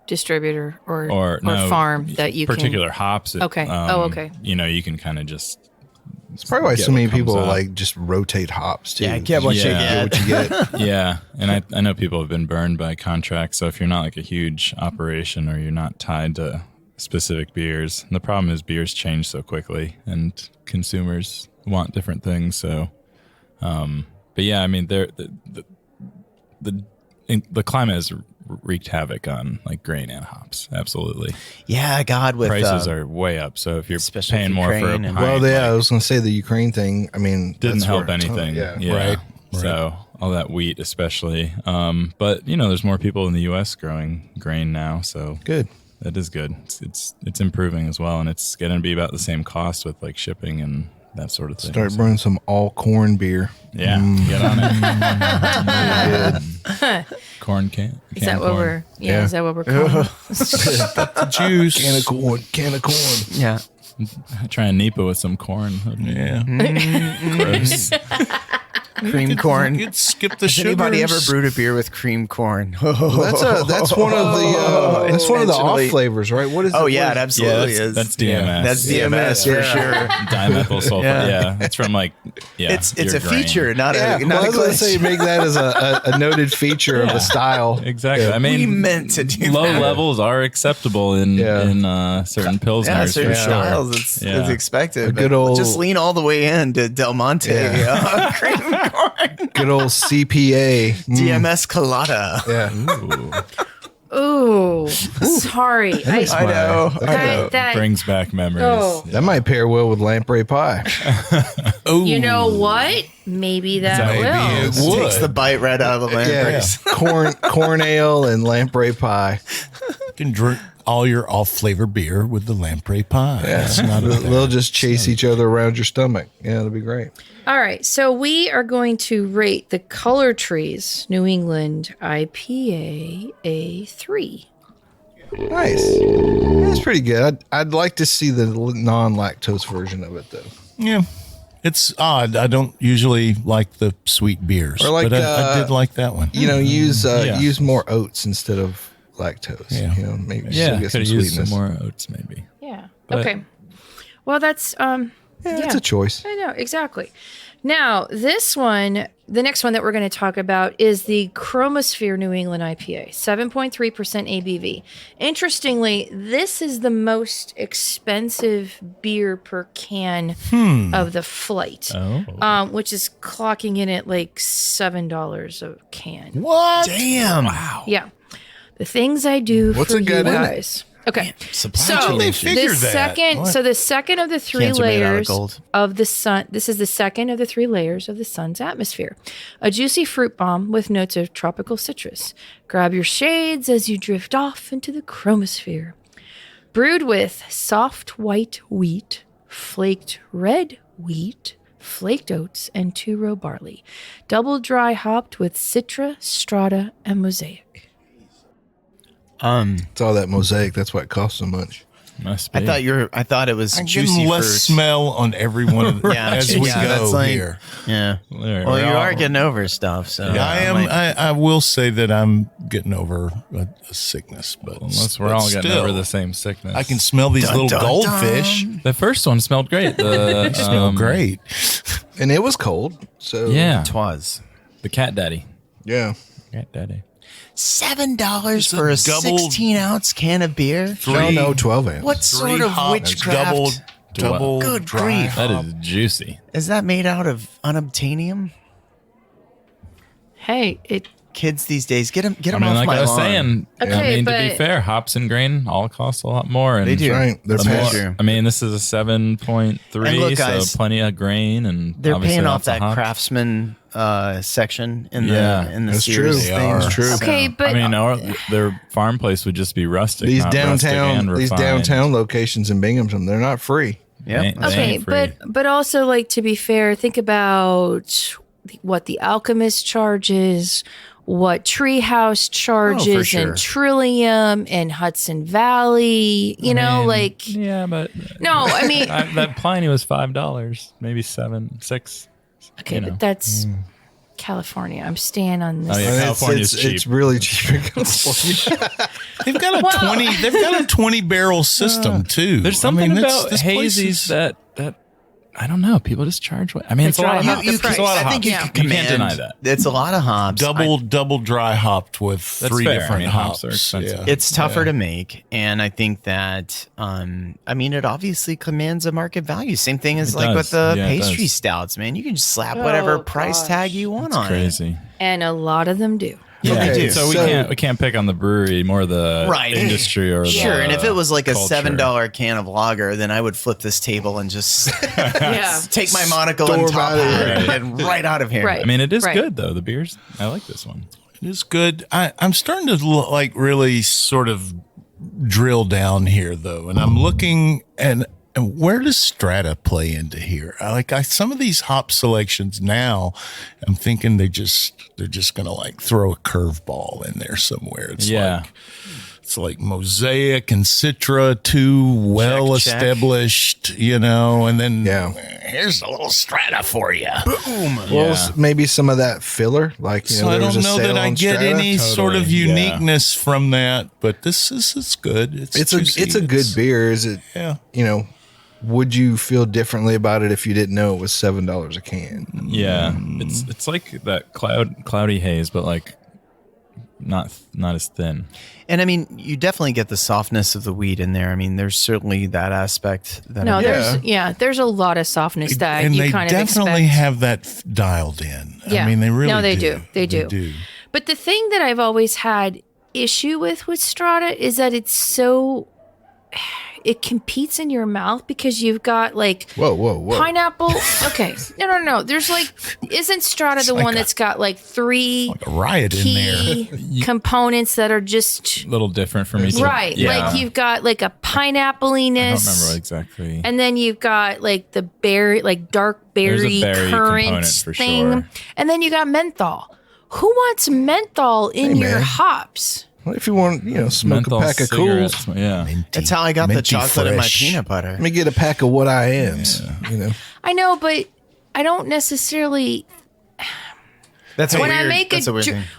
Distributor or no, farm that you particular hops. Okay. Okay. You can kind of just. It's probably why get so many what comes people out. like just rotate hops too. Yeah, get what you Yeah. get. Get what you get. Yeah, and I know people have been burned by contracts. So if you're not like a huge operation or you're not tied to specific beers, and the problem is beers change so quickly, and consumers want different things. So, but yeah, I mean, the climate has wreaked havoc on like grain and hops. Absolutely, Yeah, God, with prices are way up. So if you're especially paying more for a Ukraine pint, and- Well, yeah, I like, was going to say the Ukraine thing. I mean, didn't that's help where a ton- anything. Yeah. Right. So all that wheat, especially. But there's more people in the U.S. growing grain now, so Good. that is good. It's improving as well, and it's going to be about the same cost with like shipping and that sort of thing. Start brewing some all corn beer. Yeah, get on it. Corn can. Is that what corn. we're? Yeah, is that what we're calling? Juice. Can of corn. yeah. Try and NEIPA with some corn. Yeah. Gross. Cream corn. You could skip the Has sugars. anybody ever brewed a beer with cream corn? That's one of the that's one of the off intentionally- flavors, right? What is Oh it? yeah, it What is- absolutely is. That's DMS. That's DMS for sure. Dimethyl sulfate. Yeah. Yeah, it's from like It's your a grain. feature, not Yeah, a not well, I a was going to glitch. say make that as a noted feature of the style. Exactly. I mean, We meant to do low that. levels are accepetible in certain pilsners. Yeah, certain for sure. styles, it's Yeah. expected. A good but old- just lean all the way in to Del Monte. Cream corn. Good old CPA. DMS colada. Yeah. Ooh, sorry. I know. That Brings back memories. Oh. That might pair well with lamprey pie. You know what? Maybe that Maybe will. it Takes would. the bite right out of the lampreys. Corn ale and lamprey pie. You can drink all your off-flavor beer with the lamprey pie. It's not a They'll just chase each other around your stomach. Yeah, it'll be great. All right, so we are going to rate the Color Trees New England IPA a 3. Nice. That's pretty good. I'd like to see the non-lactose version of it, though. Yeah. It's odd. I don't usually like the sweet beers, Or like, but I did like that one. Use more oats instead of lactose. Yeah. Maybe Yeah, still get some could have used sweetness. some more oats maybe. Yeah. But- Okay. Well, that's It's a choice. I know, exactly. Now, this one, the next one that we're going to talk about is the Chromosphere New England IPA, 7.3% ABV. Interestingly, this is the most expensive beer per can of the flight, which is clocking in at like $7 a can. What? Damn. Wow. Yeah. The things I do What's for it you got in it? guys. Okay. Supply So chain they issues. figure the that? second, What? so the second of the three Cans are made out of layers gold. of the sun. This is the second of the three layers of the sun's atmosphere. A juicy fruit bomb with notes of tropical citrus. Grab your shades as you drift off into the chromosphere. Brewed with soft white wheat, flaked red wheat, flaked oats, and two-row barley. Double dry hopped with Citra, Strata, and Mosaic. It's all that mosaic. That's why it costs so much. Must be. I thought it was I'm juicy getting less fruits. smell on every one of them Yeah, as we yeah, go that's like- here. Yeah. We're Well, you all- are getting over stuff, so I will say that I'm getting over a sickness, but Unless we're all getting over the same sickness. I can smell these Dun, little dun, goldfish. dun. The first one smelled great. The Smell great. And it was cold. So Yeah, Twas the cat daddy. Yeah. Cat daddy. $7 a for a double- 16-ounce can of beer. No, 12 ounce. What sort of hop, witchcraft double Good dry grief. That hop. is juicy. is that made out of unobtainium? Hey, it kids these days, get them I mean, off like my I was lawn. saying, Okay, I mean, to but- be fair, hops and grain all cost a lot more. And They do. Right. They're the more- paying. I mean, this is a 7.3, And look, guys, so plenty of grain, and They're obviously paying off lots of that hops. Craftsman section in Yeah, the that's Sears true. thing. They are. That's true. Okay, but I mean, their farm place would just be rustic. These not rustic downtown, and these refined. downtown locations in Binghamton, they're not free. Yeah. They ain't okay, free. but also like to be fair, think about what the Alchemist charges, what Treehouse charges, sure. and Trillium and Hudson Valley. You know, mean, like yeah, but no, I mean, that Pliny was $5, maybe $6. okay, you know. but that's California. I'm staying on this. Oh, yeah. And California's cheap. It's really cheap in California. They've got a Well- 20. They've got a 20 barrel system too. There's I something mean, about this place hazies is- that I don't know. People just charge what I mean. It's a lot of drive hops. up the It's a price. lot of I think hops. you Yeah. can You command. can't deny that. It's a lot of hops. double dry hopped with That's three fair. I different mean, hops are expensive. Yeah. It's tougher to make, and I think that I mean, it obviously commands a market value. Same thing as It like with does. the Yeah, it pastry does. stouts, man. You can just slap whatever price gosh. tag you want on Crazy. And a lot of them do. Yeah, they do. So we can't pick on the brewery, more the Right. industry or it. Sure, the and if it was like a culture. $7 can of lager, then I would flip this table and just Yeah. take my monocle and Storm top out of hat here. and right out of here. Right. I mean, it is Right. good though. The beers, I like this one. It is good. I'm starting to like really sort of drill down here though, and I'm looking and where does Strata play into here? Some of these hop selections now, I'm thinking they're just gonna like throw a curveball in there somewhere. It's like Mosaic and Citra, two well established, and then here's a little Strata for you. Boom. Well, maybe some of that filler, like So I there was don't a know sale that I on get Strata. any sort of Totally, yeah. uniqueness from that, but it's good. It's a good beer. Is it? Yeah. Would you feel differently about it if you didn't know it was $7 a can? Yeah, it's like that cloudy haze, but like not as thin. And I mean, you definitely get the softness of the wheat in there. I mean, there's certainly that aspect. That No, there's a lot of softness that and you they kind of definitely expect. have that dialed in. Yeah. I mean, they really No, they do. do. They do. But the thing that I've always had issue with Strata is that it's so it competes in your mouth because you've got like Whoa. pineapple. Okay, no. There's like, isn't Strata the one that's got like three Like a riot in there. key components that are just A little different from each other. right? Yeah. Like you've got like a I don't pineapple-iness. remember what exactly. And then you've got like the berry, like dark berry, There's a berry currant component for thing. sure. And then you got menthol. Who wants menthol in your man. hops? Well, if you want, smoke Menthol a pack of cools, cigarettes, Yeah. That's how I got the Minty chocolate in my fresh. peanut butter. let me get a pack of what I am's. I know, but I don't necessarily. That's When I make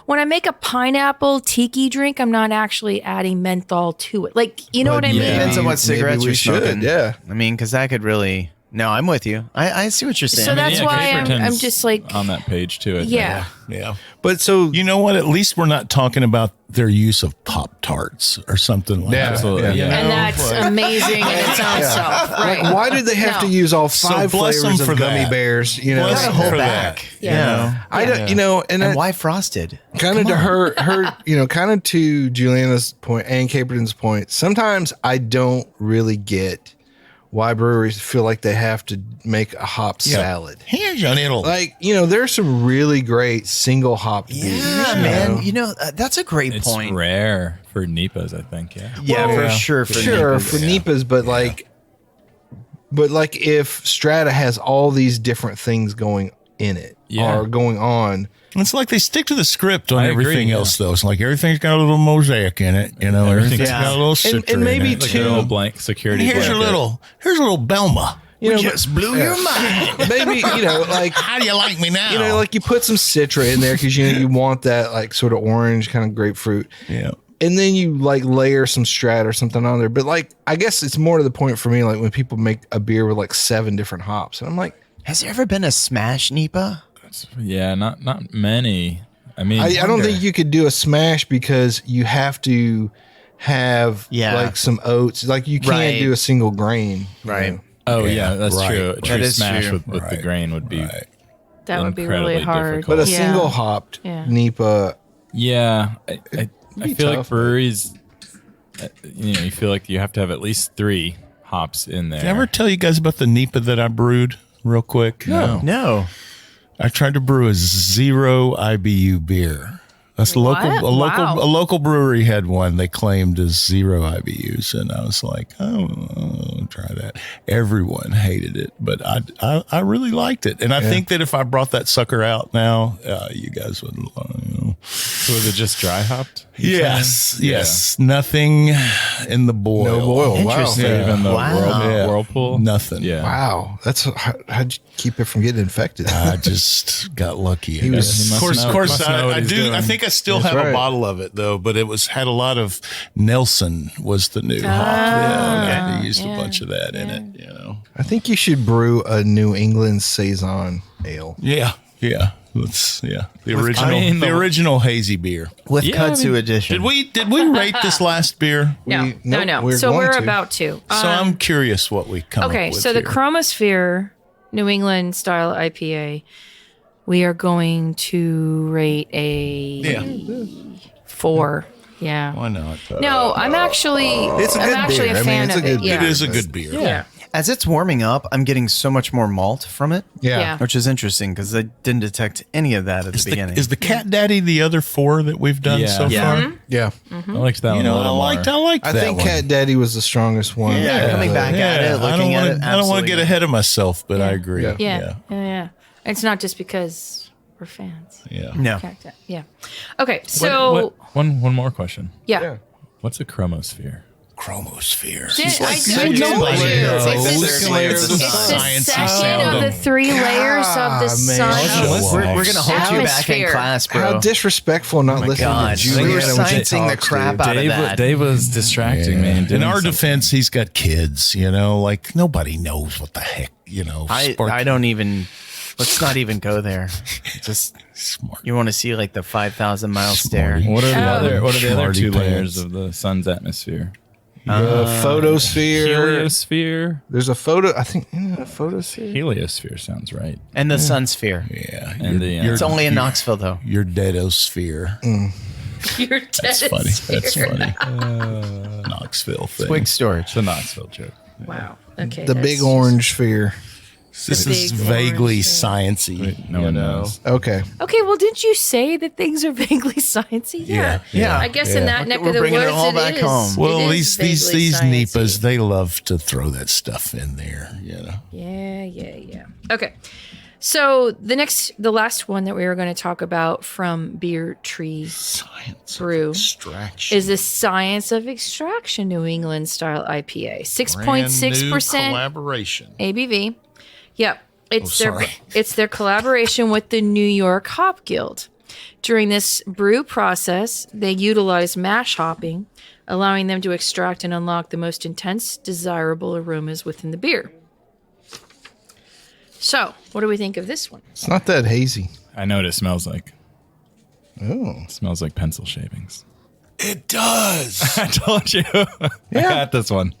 when I make a pineapple tiki drink, I'm not actually adding menthol to it. Like, you know But what I yeah. mean? Depends on what Maybe cigarettes we you're should, smoking. yeah. I mean, because that could really. No, I'm with you. I see what you're saying. So that's why I'm Caperton's just like, on that page too. I think. yeah. Yeah. But so You know what? At least we're not talking about their use of Pop Tarts or something like that. Absolutely. Yeah. And that's amazing in its own self, right? why did they have to No. use all So 5 bless flavors them of for gummy that. bears? Bless Gotta them hold for back. that. Yeah. I don't, and And that, why frosted? kind of to her, kind of to Juliana's point and Caperton's point. Sometimes I don't really get why breweries feel like they have to make a hop salad. Here's your little. Like, there's some really great single hop beers. Yeah, man. That's a great It's point. rare for NEIPAs, I think. Yeah. Yeah, for sure. For Sure, NEIPAs. for NEIPAs, but like if Strata has all these different things going in it Yeah. or going on. It's like they stick to the script on I agree, everything yeah. else, though. It's like everything's got a little mosaic in it. Everything's Yeah. got a little Citra and maybe in it. Like Two- a little blank And security. here's a blanket. little Belma. You know, just blew your mind. Maybe, like How do you like me now? like you put some Citra in there because you want that like sort of orange kind of grapefruit. yeah. And then you like layer some Strat or something on there. But like I guess it's more to the point for me, like when people make a beer with like 7 different hops. And I'm like, Has there ever been a smash NEIPA? Yeah, not many. I mean, I don't think you could do a smash because you have to have like some oats. Like you can't Right. do a single grain. Right. Oh yeah, that's right, true. A right. true That is smash true. with the grain would be That would be incredibly really hard. difficult. But a Yeah. single hopped Yeah. NEIPA Yeah, I feel like tough. breweries, you feel like you have to have at least 3 hops in there. Did I ever tell you guys about the NEIPA that I brewed real quick? No. I tried to brew a 0 IBU beer. That's a local brewery had one they claimed as 0 IBUs, and I was like, oh, try that. Everyone hated it, but I really liked it, and I think that if I brought that sucker out now, you guys would. So was it just dry hopped? Yes, nothing in the boil. No boil. Wow. Interesting. Even the Yeah. whirlpool? Nothing. Yeah. Wow. That's how'd you keep it from getting infected? I just got lucky. He was- He Of must course, know what I he's do. doing. I think I still That's have right. a bottle of it though, but it had a lot of Nelson was the new hop. Yeah, they used a bunch of that in it. I think you should brew a New England Saison ale. Yeah. The I mean, the original hazy beer. With Yeah, kudzu edition. Did we rate this last beer? No. we're So going we're to. about to. So I'm curious what we come Okay, up with so the here. Chromosphere New England style IPA, we are going to rate a 4. Yeah. Why not? No, I'm actually It's a I'm good actually beer. a I mean, fan it's a of good it. Yeah. It is a good beer. Yeah. As it's warming up, I'm getting so much more malt from it, Yeah. which is interesting because I didn't detect any of that at the beginning. Is the Cat Daddy the other 4 that we've done Yeah. so Yeah. far? Yeah. I liked that You one know, a little I liked I that think one. Cat Daddy was the strongest one. Yeah, coming back at it, looking at it. I don't want to get absolutely. ahead of myself, but I agree. Yeah. Yeah. It's not just because we're fans. Yeah. No. Yeah. Okay, so One more question. yeah. What's a chromosphere? Chromosphere. I told you. second layer. It's like the It's third layer of the the sun. second of the 3 layers of the sun. We're gonna hold you back in Atmosphere. class, bro. How disrespectful not listening God. to We were Juliana when she sciencing the talks, crap dude. out of that. Dave was distracting me. and In doing our something. defense, he's got kids, like nobody knows what the heck, I don't even. Let's not even go there. Just Smart. you want to see like the 5,000 mile stare. What are the other Smarty 2 pants. layers of the sun's atmosphere? The photosphere. Heliosphere. There's a photo. I think a photosphere. Heliosphere sounds right. And the sun sphere. Yeah. And the It's only in Knoxville though. Your deadosphere. You're That's dead funny. as That's fear. funny. Knoxville thing. Quick storage. the Knoxville joke. Wow. Okay. The that's big just- orange sphere. This is big vaguely orange sciencey. No one knows. Okay. Okay, well, didn't you say that things are vaguely sciencey? Yeah. I guess in that neck We're of the bringing it woods, all back is. home. Well, It is these vaguely NEIPAs, sciencey. they love to throw that stuff in there. Yeah. Okay. So the last one that we were going to talk about from Beer Tree Science Brew extraction. is the Science of Extraction New England style IPA. Brand new 6.6% collaboration. ABV. Yep. It's sorry. it's their collaboration with the New York Hop Guild. During this brew process, they utilize mash hopping, allowing them to extract and unlock the most intense, desirable aromas within the beer. So, what do we think of this one? It's not that hazy. I know what it smells like. Oh. It smells like pencil shavings. It does. I told you. I got this one.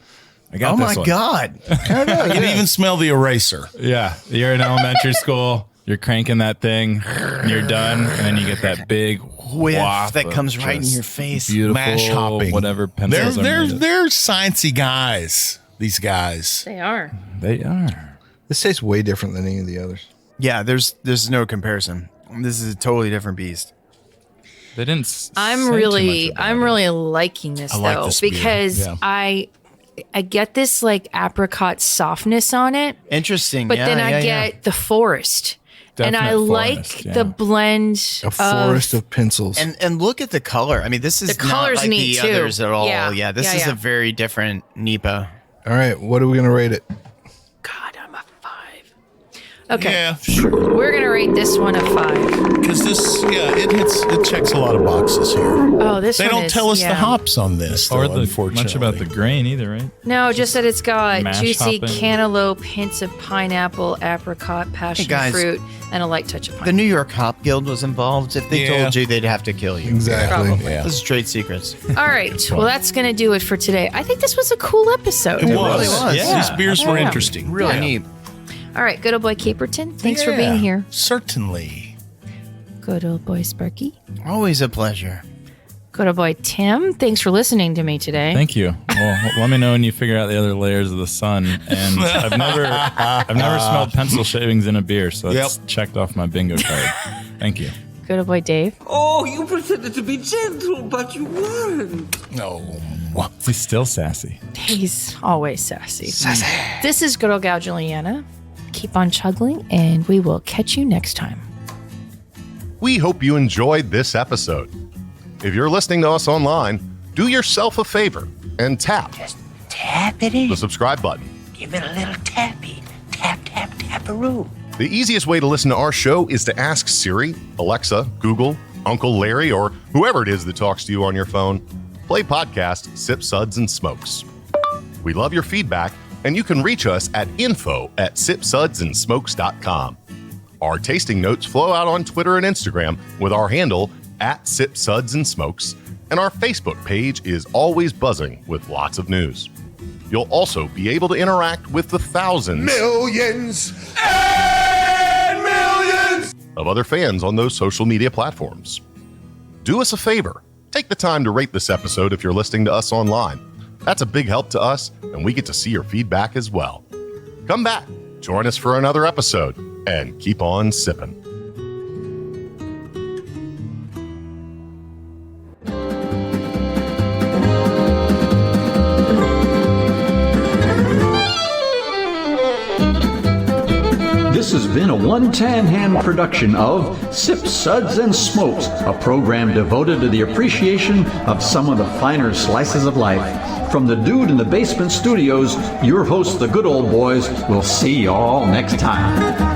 I got Oh this my one. God. I can even smell the eraser. Yeah. You're in elementary school. You're cranking that thing. And you're done. And then you get that big Whiff waft that of comes right in just your face. Beautiful Mash hopping. whatever pencils They're are made of. sciencey guys. These guys. They are. They are. This tastes way different than any of the others. Yeah, there's no comparison. This is a totally different beast. They didn't. say I'm too really much about I'm it. really liking this I like though this beer. because Yeah. I get this like apricot softness on it, Interesting. but yeah, then I yeah, get the forest. And I Definite like forest, yeah. the blend A forest of pencils. And look at the color. I mean, this is The not color's like neat, the too. others at all. Yeah. Yeah, this Yeah, is yeah. a very different NEIPA. All right. What are we going to rate it? God, I'm a 5. Okay. Yeah, sure. We're gonna rate this one a 5. Because it checks a lot of boxes here. Oh, this They one don't is, tell us yeah. the hops on this, Or though, the, unfortunately. much about the grain either, right? No, just that it's got Mash juicy hopping. cantaloupe, hints of pineapple, apricot, passion Hey, guys. fruit, and a light touch of The pineapple. New York Hop Guild was involved. If they Yeah. told you, they'd have to kill you. Exactly. Probably. Yeah. This is trade secrets. All right. Well, that's going to do it for today. I think this was a cool episode. It really was. Yeah. These beers were Yeah. interesting. Neat. All right. Good old boy Caperton. Thanks for being here. Certainly. Good old Boy Sparky. Always a pleasure. Good old boy Tim. Thanks for listening to me today. Thank you. Well, let me know when you figure out the other layers of the sun. And I've never smelled pencil shavings in a beer, so it's checked off my bingo card. Thank you. Good old boy Dave. Oh, you pretended to be gentle, but you weren't. No. He's still sassy. He's always sassy. This is good old Gal Juliana. Keep on chuggling, and we will catch you next time. We hope you enjoyed this episode. If you're listening to us online, do yourself a favor and tap the subscribe button. Give it a little tappy. Tap, tap, tap-a-roo. The easiest way to listen to our show is to ask Siri, Alexa, Google, Uncle Larry, or whoever it is that talks to you on your phone. Play podcast Sip, Suds, and Smokes. We love your feedback, and you can reach us at info@sipsudsandsmokes.com. Our tasting notes flow out on Twitter and Instagram with our handle @SipSudsAndSmokes, and our Facebook page is always buzzing with lots of news. You'll also be able to interact with the thousands, millions, and millions of other fans on those social media platforms. Do us a favor. Take the time to rate this episode if you're listening to us online. That's a big help to us, and we get to see your feedback as well. Come back, join us for another episode, and keep on sipping. This has been a One Tan Hand production of Sip, Suds, and Smokes, a program devoted to the appreciation of some of the finer slices of life. From the Dude in the Basement Studios, your hosts, the Good Old Boys, will see you all next time.